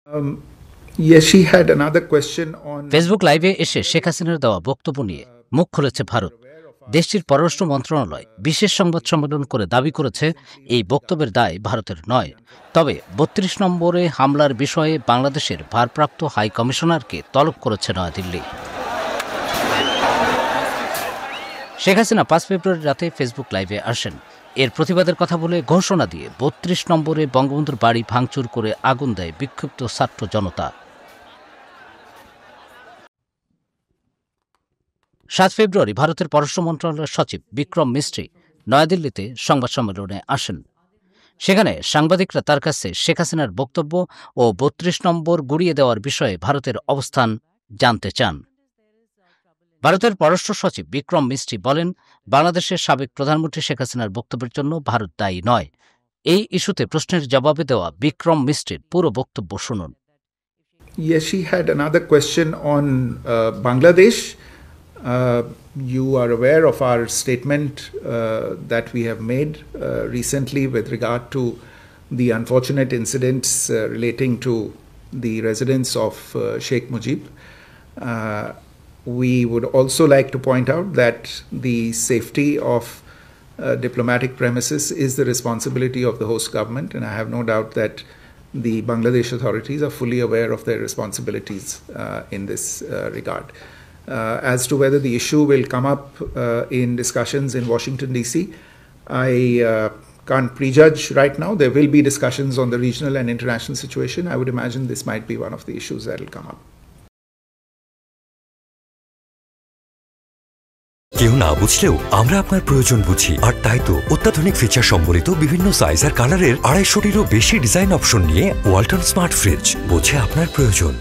Yes, she had another question on Facebook লাইভে এসে শেখ হাসিনার দেওয়া বক্তব্য নিয়ে মুখ খুলেছে ভারত। দেশটির পররাষ্ট্র মন্ত্রণালয় বিশেষ সংবাদ সম্মেলন করে দাবি করেছে এই বক্তব্যের দায় ভারতের নয়। তবে ৩২ নম্বরে হামলার বিষয়ে বাংলাদেশের ভারপ্রাপ্ত হাই কমিশনারকে তলব করেছে নয়াদিল্লি। শেখ হাসিনা ৫ ফেব্রুয়ারি রাতে ফেসবুক লাইভে আসেন। এর প্রতিবাদের কথা বলে ঘোষণা দিয়ে ৩২ নম্বরে বঙ্গবন্ধুর বাড়ি ভাঙচুর করে আগুন দেয় বিক্ষুব্ধ ছাত্র জনতা। ৭ ফেব্রুয়ারি ভারতের পররাষ্ট্র মন্ত্রণালয়ের সচিব বিক্রম মিস্ত্রি নয়াদিল্লিতে সংবাদ সম্মেলনে আসেন। সেখানে সাংবাদিকরা তার কাছে শেখ হাসিনার বক্তব্য ও ৩২ নম্বর গুড়িয়ে দেওয়ার বিষয়ে ভারতের অবস্থান জানতে চান। ভারতের পররাষ্ট্র সচিব বিক্রম মিস্ত্রি বলেন, বাংলাদেশের সাবেক প্রধানমন্ত্রী শেখ হাসিনার বক্তব্যের জন্য ভারত দায়ী নয়। এই ইস্যুতে প্রশ্নের জবাবে দেওয়া বিক্রম মিস্ত্রির পুরো বক্তব্য শুনুন। Yes, she had another question on Bangladesh. You are aware of our statement that we have made recently with regard to the unfortunate incidents relating to the residence of Sheikh Mujib. We would also like to point out that the safety of diplomatic premises is the responsibility of the host government, and I have no doubt that the Bangladesh authorities are fully aware of their responsibilities in this regard. As to whether the issue will come up in discussions in Washington, D.C., I can't prejudge right now. There will be discussions on the regional and international situation. I would imagine this might be one of the issues that will come up. কেউ না বুঝলেও আমরা আপনার প্রয়োজন বুঝি, আর তাই তো অত্যাধুনিক ফিচার সম্বলিত বিভিন্ন সাইজ আর কালারের ২৫০টিরও বেশি ডিজাইন অপশন নিয়ে ওয়ালটন স্মার্ট ফ্রিজ বোঝে আপনার প্রয়োজন।